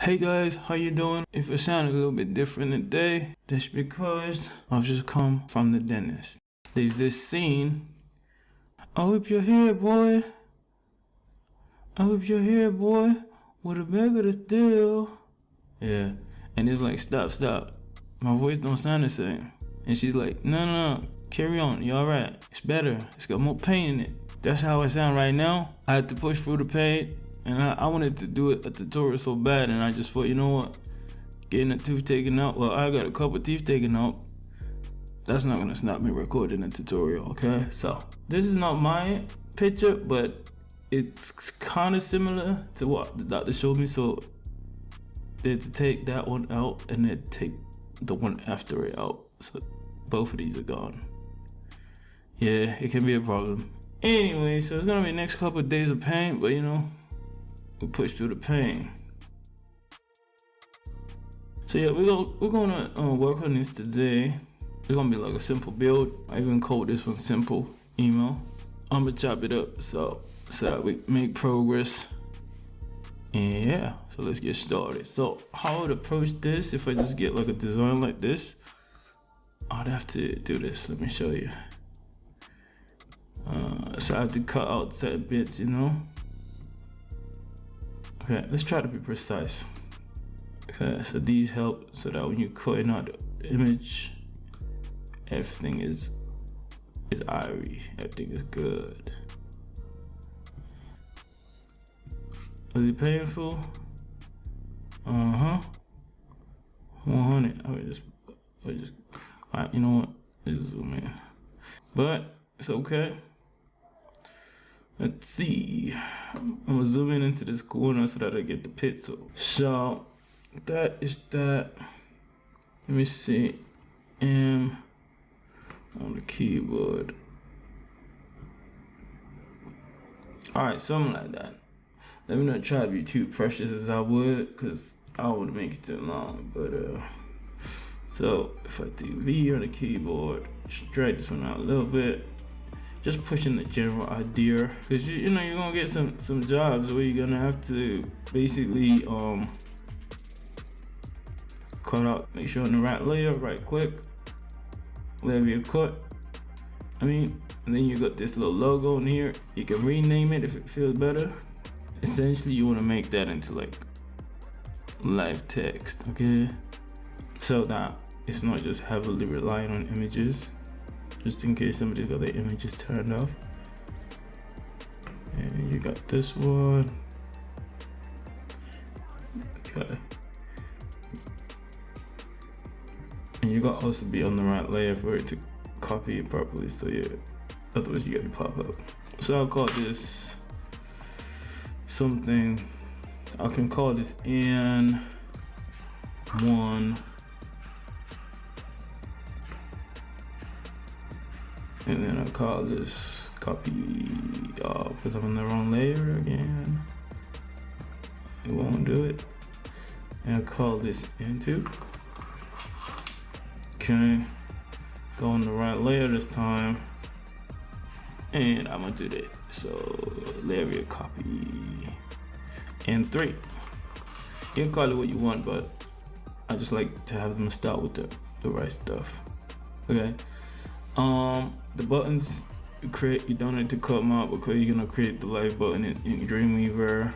Hey guys, how you doing? If it sounded a little bit different today, that's because I've just come from the dentist. There's this scene. I whip your hair, boy. I whip your hair, boy. With a bag of the steel. Yeah, and it's like, stop. My voice don't sound the same. And she's like, no, carry on, you alright. It's better, it's got more pain in it. That's how I sound right now. I had to push through the pain. And I wanted to do a tutorial so bad, and I just thought, you know what? Getting a tooth taken out, well, I got a couple teeth taken out. That's not gonna stop me recording a tutorial, okay? So, this is not my picture, but it's kind of similar to what the doctor showed me. So, they had to take that one out, and then take the one after it out. So, both of these are gone. Yeah, it can be a problem. Anyway, so it's gonna be the next couple of days of pain, but you know, we push through the pain. So yeah, we're gonna work on this today. It's gonna be like a simple build. I even called this one simple email. I'm gonna chop it up so that we make progress. And yeah, so let's get started. So how I would approach this, if I just get like a design like this, I'd have to do this. Let me show you. So I have to cut out certain bits, you know. Okay, let's try to be precise. Okay, so these help so that when you're cutting out the image, everything is irie, everything is good. Was it painful? 100. I would just, alright, you know what? Let's zoom in. But it's okay. Let's see. I'm gonna zoom in into this corner so that I get the pixel. So that is that. Let me see. M on the keyboard. Alright, something like that. Let me not try to be too precious as I would, because I would make it too long. But so if I do V on the keyboard, stretch this one out a little bit. Just pushing the general idea, because you know you're gonna get some jobs where you're gonna have to basically cut out, make sure on the right layer, right click, level your cut. And then you got this little logo in here. You can rename it if it feels better. Essentially, you want to make that into like live text, okay? So that it's not just heavily relying on images. Just in case somebody's got their images turned off. And you got this one. Okay. And you got to also be on the right layer for it to copy it properly, so yeah, otherwise you get the pop up. So I'll call this something, I can call this N1. And then I call this copy, because I'm on the wrong layer again. It won't do it. And I call this N2. Okay, go on the right layer this time. And I'm gonna do that. So layer copy N3. You can call it what you want, but I just like to have them start with the right stuff. Okay. The buttons you create, you don't need to cut them out because you're gonna create the live button in Dreamweaver,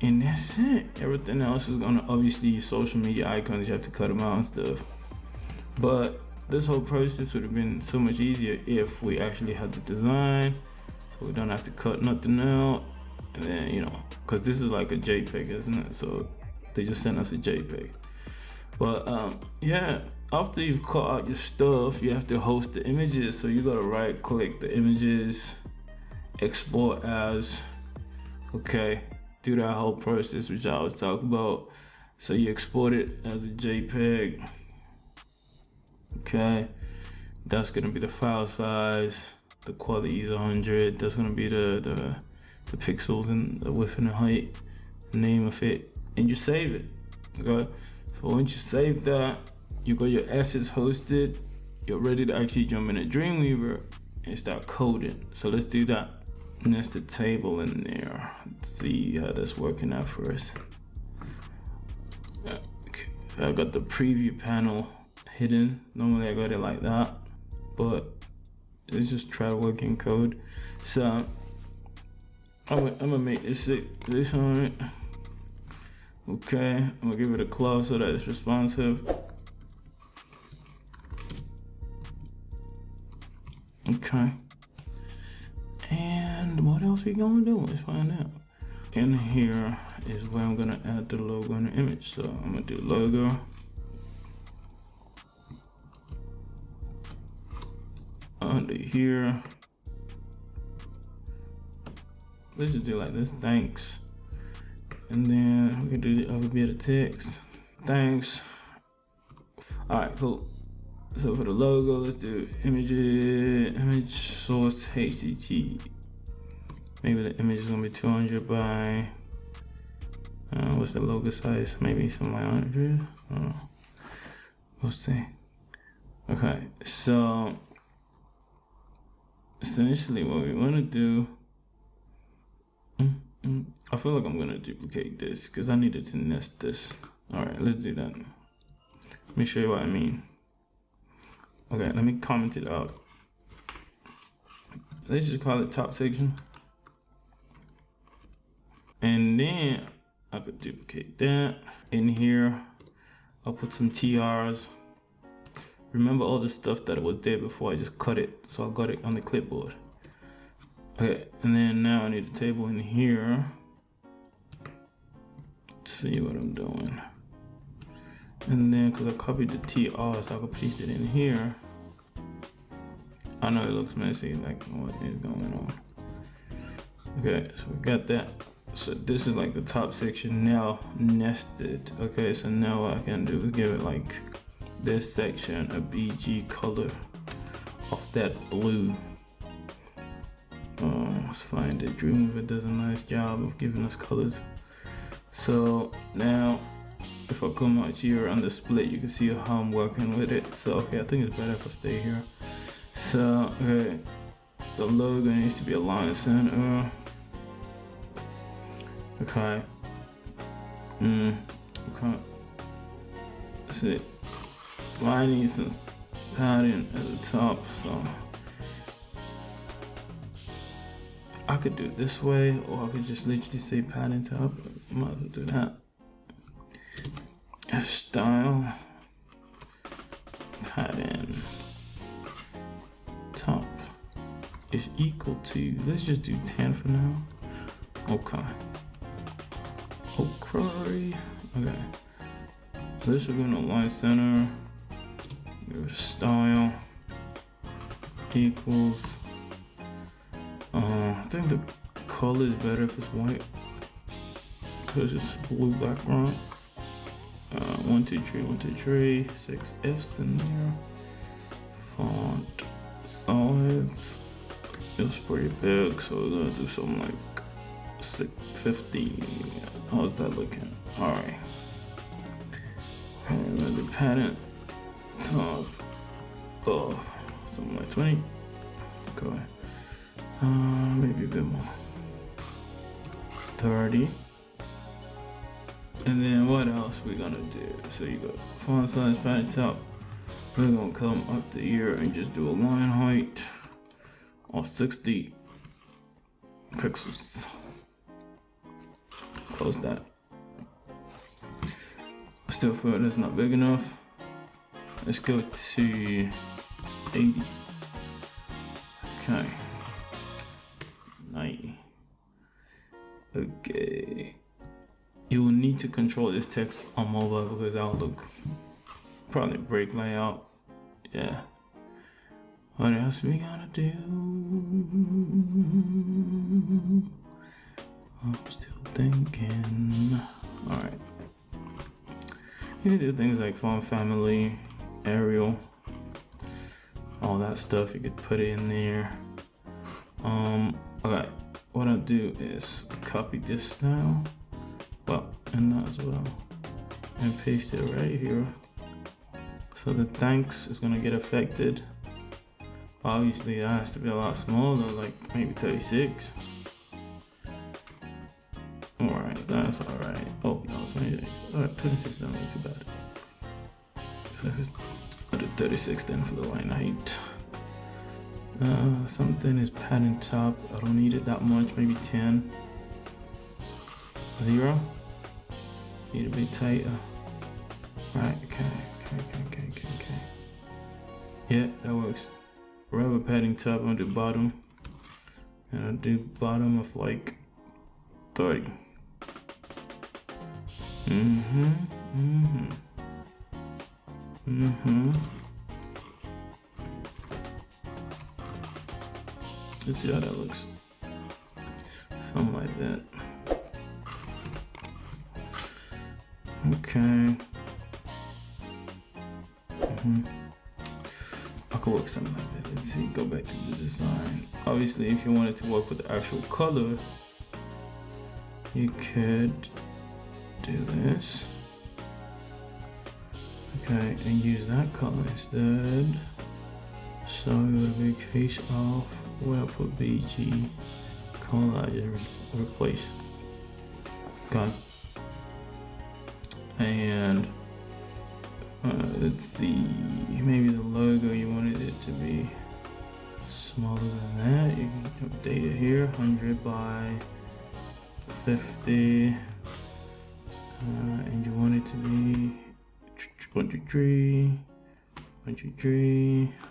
and that's it. Everything else is gonna, obviously social media icons, you have to cut them out and stuff. But this whole process would have been so much easier if we actually had the design, so we don't have to cut nothing out. And then, you know, because this is like a JPEG, isn't it? So they just sent us a JPEG. But yeah, after you've cut out your stuff, you have to host the images. So you gotta right click the images, export as, okay, do that whole process which I was talking about. So you export it as a JPEG. Okay, that's gonna be the file size, the quality is 100, that's gonna be the pixels and the width and the height, the name of it, and you save it. Okay, so once you save that, you got your assets hosted, you're ready to actually jump into Dreamweaver and start coding. So let's do that. Nested table in there. Let's see how that's working out for us. Okay. I got the preview panel hidden. Normally I got it like that, but let's just try working code. So I'm gonna make this on it. Okay, I'm gonna give it a claw so that it's responsive. Okay. And what else we gonna do? Let's find out. In here is where I'm gonna add the logo and the image. So I'm gonna do logo. Under here, let's just do like this, thanks. And then we can do the other bit of text, thanks. All right, cool. So for the logo, let's do image source HTTP. Maybe the image is gonna be 200 by, what's the logo size? Maybe something like 100, I don't know. We'll see. Okay, so essentially what we wanna do, I feel like I'm gonna duplicate this because I needed to nest this. All right, let's do that. Let me show you what I mean. Okay, let me comment it out. Let's just call it top section. And then I could duplicate that. In here, I'll put some TRs. Remember all the stuff that was there before, I just cut it. So I got it on the clipboard. Okay, and then now I need a table in here. Let's see what I'm doing. And then, because I copied the TR, so I can paste it in here. I know it looks messy, like what is going on. Okay, so we got that. So this is like the top section now nested. Okay, so now what I can do is give it like this section a BG color of that blue. Let's find it. Dreamweaver does a nice job of giving us colors. So now if I come out here on the split, you can see how I'm working with it. So okay, I think it's better if I stay here. So okay, the logo needs to be aligned center. Okay. Okay. That's it. Well, I need some padding at the top, so I could do it this way, or I could just literally say padding top. Might as well do that. Style padding top is equal to, let's just do 10 for now. Okay. Okay. Okay. This we're gonna align center. Go to style equals. I think the color is better if it's white because it's blue background. 1, 2, 3, 1, 2, 3. 6 F's in there. Font size. It's pretty big, so we're gonna do something like 650. How's that looking? All right. And then the pattern top of something like 20. Okay. Maybe a bit more. 30. And then what else we gonna do? So you got font size, pattern top. We're gonna come up to here and just do a line height of 60 pixels. Close that. I still feel that's not big enough. Let's go to 80. Okay. 90. Okay. You will need to control this text on mobile because that'll look probably break layout. Yeah. What else we gotta do? I'm still thinking. Alright. You can do things like font family, Arial, all that stuff. You could put it in there. Okay. What I'll do is copy this style, well, and that as well, and paste it right here. So the thanks is gonna get affected. Obviously, that has to be a lot smaller, like maybe 36. Alright, that's alright. Oh, that was 28. Alright, 26 don't look too bad. So if it's, I'll do 36 then for the line height. Something is padding top. I don't need it that much, maybe 10. 0. Need to be tighter. Right, okay. Yeah, that works. Rubber padding top, I'm gonna do bottom. And I'll do bottom of like 30. Let's see how that looks. Something like that. Okay. I could work something like that. Let's see, go back to the design. Obviously, if you wanted to work with the actual color, you could do this. Okay, and use that color instead. So it would be case of where I put BG color, I just replace. Got it. And let's see, maybe the logo you wanted it to be smaller than that. You can update it here, 100 by 50, and you want it to be 23.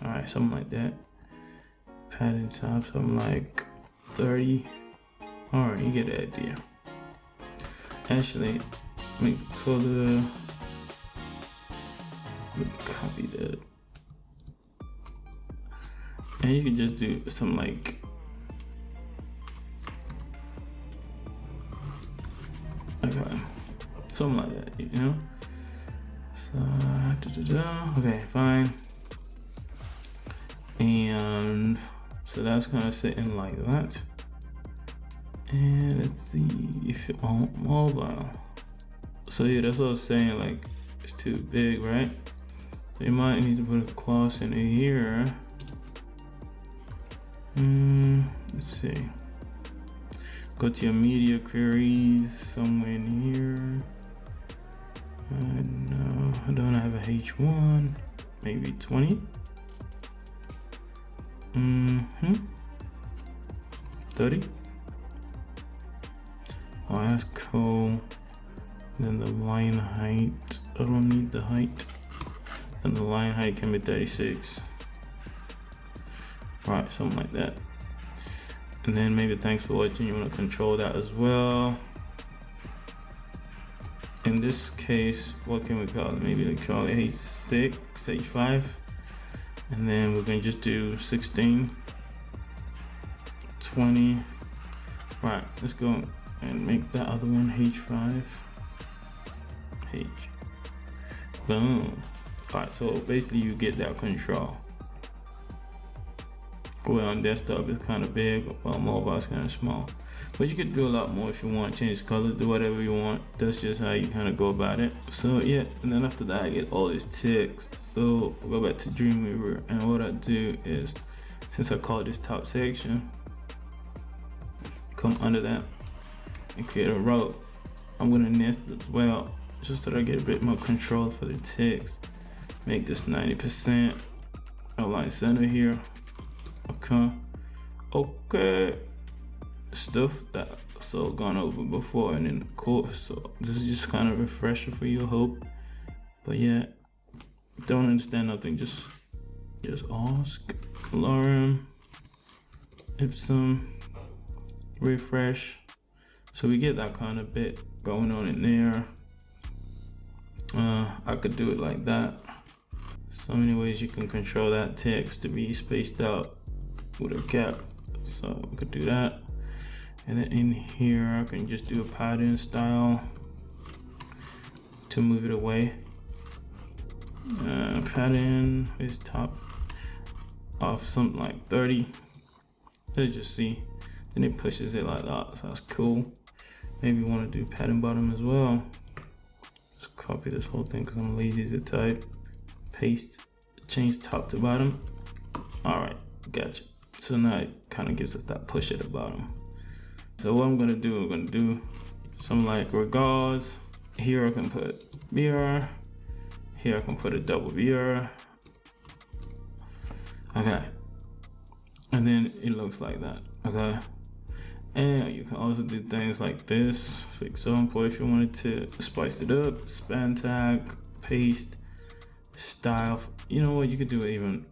All right, something like that. Padding top, something like 30. All right, you get the idea. Actually, make color. Copy that, and you can just do something like something like that, you know. So okay, fine. And so that's gonna sit in like that. And let's see if it won't mobile. So yeah, that's what I was saying, like it's too big, right? So you might need to put a clause in here. Let's see. Go to your media queries somewhere in here. No, I don't have a H1. Maybe 20. 30. Oh, that's cool. Then the line height. I don't need the height. And the line height can be 36. Right, something like that. And then maybe thanks for watching, you want to control that as well. In this case, what can we call it? Maybe we call it H6, H5. And then we're going to just do 16, 20. Right, let's go and make that other one H5. H. Boom. Alright, so basically you get that control. Well, on desktop it's kind of big, while mobile is kind of small. But you could do a lot more if you want. Change color, do whatever you want. That's just how you kind of go about it. So yeah, and then after that I get all this text. So we'll go back to Dreamweaver, and what I do is, since I call this top section, come under that and create a row. I'm gonna nest as well, just so that I get a bit more control for the text. Make this 90%. Align center here. Okay. Stuff that so gone over before and in the course. So this is just kind of a refresher for you, I hope. But yeah, don't understand nothing. Just ask. Lorem ipsum refresh. So we get that kind of bit going on in there. I could do it like that. So many ways you can control that text to be spaced out with a cap. So we could do that. And then in here, I can just do a pattern style to move it away. Pattern is top off something like 30. Let's just see. Then it pushes it like that, so that's cool. Maybe you want to do pattern bottom as well. Just copy this whole thing because I'm lazy to type. Paste, change top to bottom. All right, gotcha. So now it kind of gives us that push at the bottom. So what I'm gonna do, something like regards Here I can put BR. Here I can put a double BR. Okay. And then it looks like that. Okay. And you can also do things like this. For example, if you wanted to spice it up, span tag, paste, style. You know what? You could do it even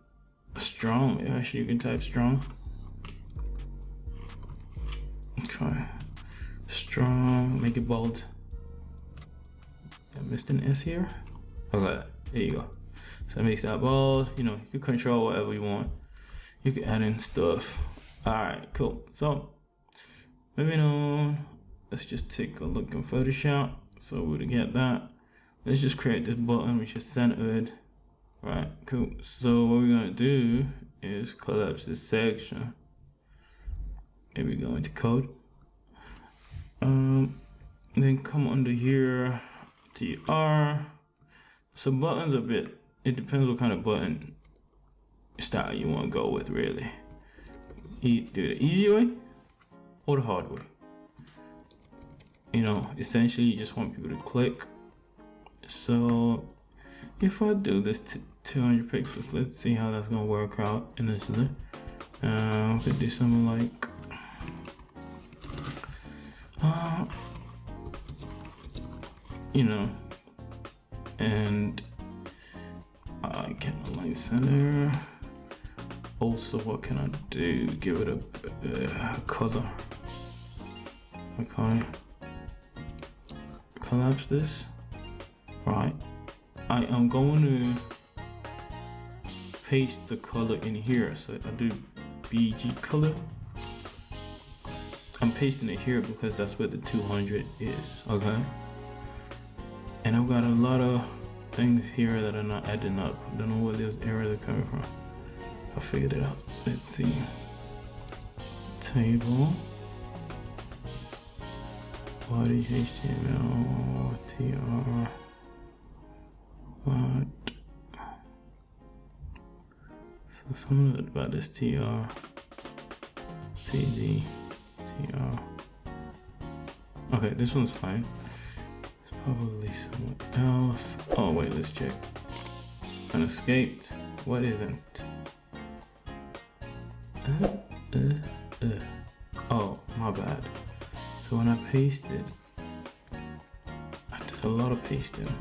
strong. Actually, you can type strong. Okay. Strong. Make it bold. I missed an S here. Okay. There you go. So it makes that bold. You know, you can control whatever you want. You can add in stuff. All right. Cool. So moving on, let's just take a look in Photoshop. So we'll get that. Let's just create this button which is centered. Right, cool. So what we're gonna do is collapse this section. Maybe go into code. Then come under here, TR. So buttons a bit, it depends what kind of button style you want to go with really. You do the easy way or the hard way. You know, essentially you just want people to click. So if I do this to 200 pixels, let's see how that's gonna work out initially. I could do something like you know, and I can align center. Also, what can I do? Give it a color. Okay. Collapse this. Right. I am going to paste the color in here. So I do BG color. I'm pasting it here because that's where the 200 is. Okay. And I've got a lot of things here that are not adding up. I don't know where those errors are coming from. I figured it out. Let's see. Table. Body HTML TR. What? So something about this TR. TD. TR. Okay, this one's fine. It's probably someone else. Oh wait, let's check. Unescaped. What isn't? Oh, my bad. So when I pasted, I did a lot of pasting.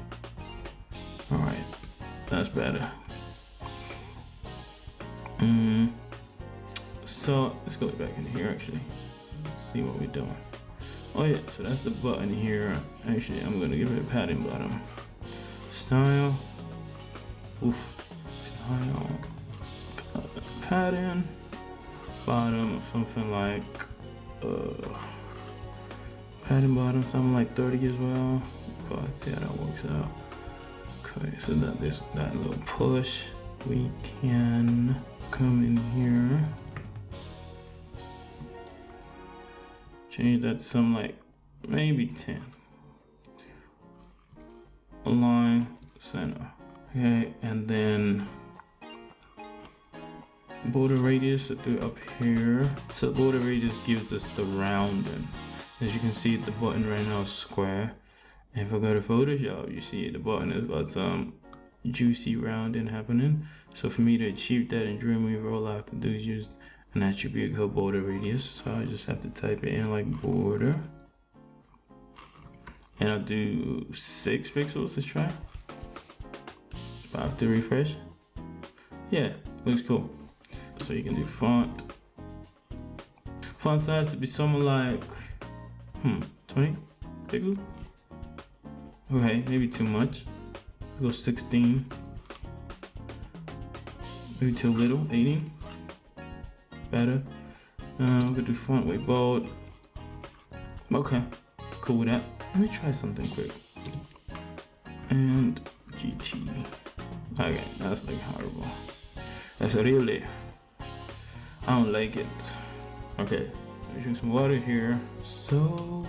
Alright, that's better. So let's go back in here actually. So let's see what we're doing. Oh yeah, so that's the button here. Actually, I'm gonna give it a padding bottom. Style. Oof. Style. Padding. Bottom, something like padding bottom, something like 30 as well. Okay, let's see how that works out. Okay, so that this that little push, we can come in here, change that to something like maybe 10. Align center. Okay, and then border radius through up here. So border radius gives us the rounding. As you can see, the button right now is square. And if I go to Photoshop, you see the button has got some juicy rounding happening. So for me to achieve that in Dreamweaver, all I have to do is use an attribute called border radius. So I just have to type it in like border. And I'll do 6 pixels, let's try. If I have to refresh. Yeah, looks cool. So you can do font. Font size to be something like 20 pixels. Okay, maybe too much. Go 16. Maybe too little. 18. Better. I'm gonna do font weight bold. Okay, cool with that. Let me try something quick. And GT. Okay, that's like horrible. That's really. I don't like it. Okay, let me drink some water here. So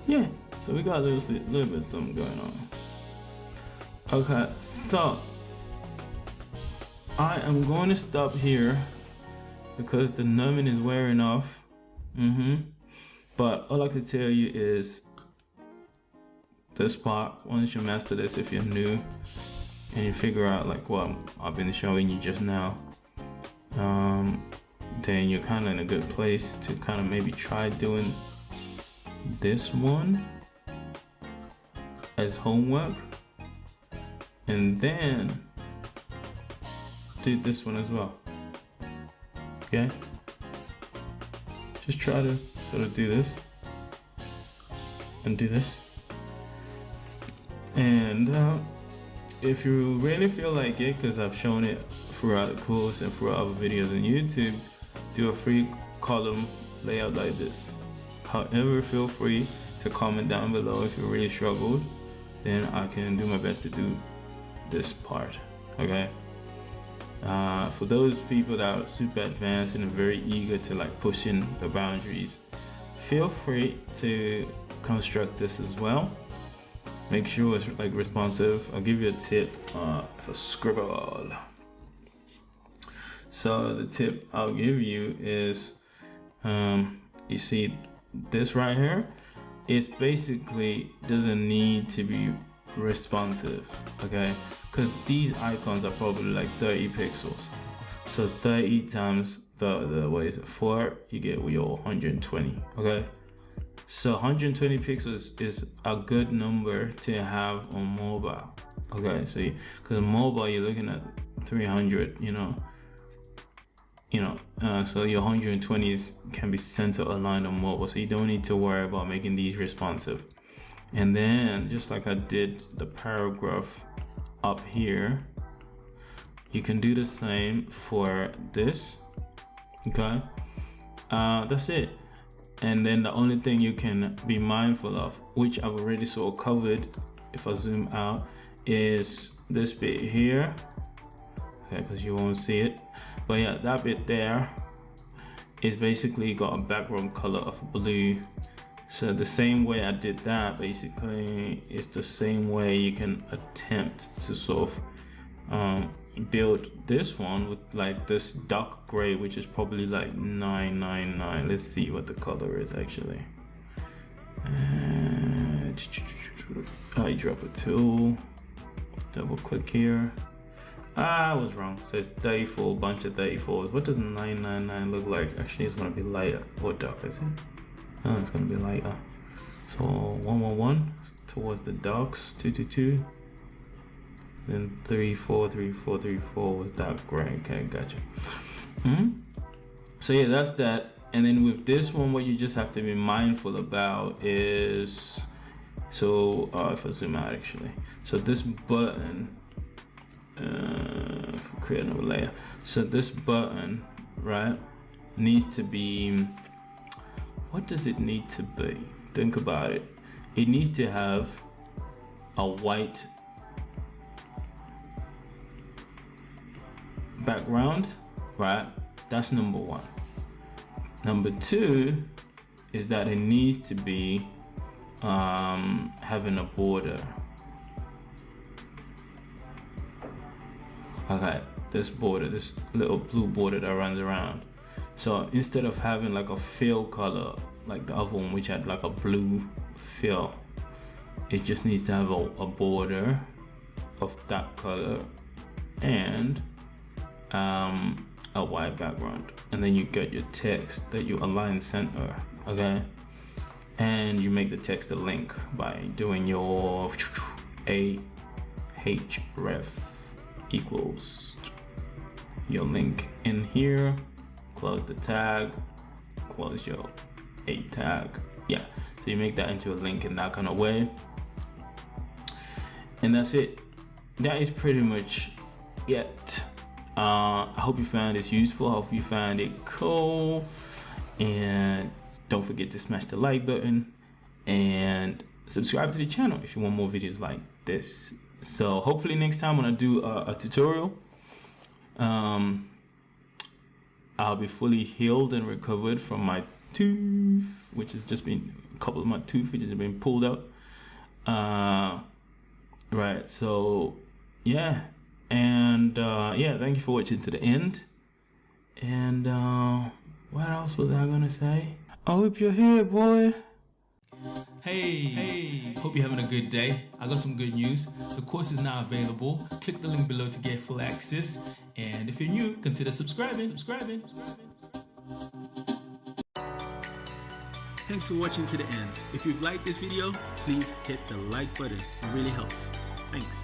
yeah, so we got a little bit of something going on. Okay, so I am going to stop here because the numbing is wearing off. But all I can tell you is this part, once you master this, if you're new and you figure out like what I've been showing you just now, then you're kind of in a good place to kind of maybe try doing this one as homework, and then do this one as well. Okay, just try to sort of do this and do this, and if you really feel like it, because I've shown it throughout the course and throughout other videos on YouTube, do a free column layout like this. However, feel free to comment down below if you really struggled, then I can do my best to do this part. Okay, for those people that are super advanced and are very eager to like push in the boundaries, feel free to construct this as well. Make sure it's like responsive. I'll give you a tip for Scribble. So the tip I'll give you is, you see this right here, it's basically doesn't need to be responsive, okay? Because these icons are probably like 30 pixels. So 30 times the what is it, 4, you get your 120, okay? So 120 pixels is a good number to have on mobile, okay? So because mobile you're looking at 300, so your 120s can be center aligned on mobile, so you don't need to worry about making these responsive. And then just like I did the paragraph up here, you can do the same for this, okay? That's it. And then the only thing you can be mindful of, which I've already sort of covered if I zoom out, is this bit here, okay, because you won't see it. But yeah, that bit there is basically got a background color of blue. So the same way I did that, basically, is the same way you can attempt to sort of build this one with like this dark gray, which is probably like 999. Let's see what the color is actually. I drop a tool, double click here. I was wrong. So it's 34, bunch of 34s. What does 999 look like? Actually, it's gonna be lighter or darker, is it? Oh, it's gonna be lighter. So 111 towards the darks, 222. Then 34, 34, 34 was dark gray. Okay, gotcha. So yeah, that's that. And then with this one, what you just have to be mindful about is, so if I zoom out actually, so this button, create another layer. So this button, right, needs to be, what does it need to be? Think about it. It needs to have a white background, right? That's number one. Number two is that it needs to be having a border. Okay, this border, this little blue border that runs around. So instead of having like a fill color like the other one, which had like a blue fill, it just needs to have a border of that color and a white background. And then you get your text that you align center, okay? And you make the text a link by doing your ahref equals your link in here, close the tag, close your a tag. Yeah, so you make that into a link in that kind of way, and that's it. That is pretty much it. I hope you found this useful. I hope you found it cool, and don't forget to smash the like button and subscribe to the channel if you want more videos like this. So hopefully next time when I do a tutorial, I'll be fully healed and recovered from my tooth, which has just been, a couple of my tooth which has been pulled out. Right, so yeah, and yeah, thank you for watching to the end. And what else was I gonna say? I hope you're here, boy. Hey, hope you're having a good day. I got some good news. The course is now available. Click the link below to get full access. And if you're new, consider subscribing. Thanks for watching to the end. If you've liked this video, please hit the like button. It really helps. Thanks.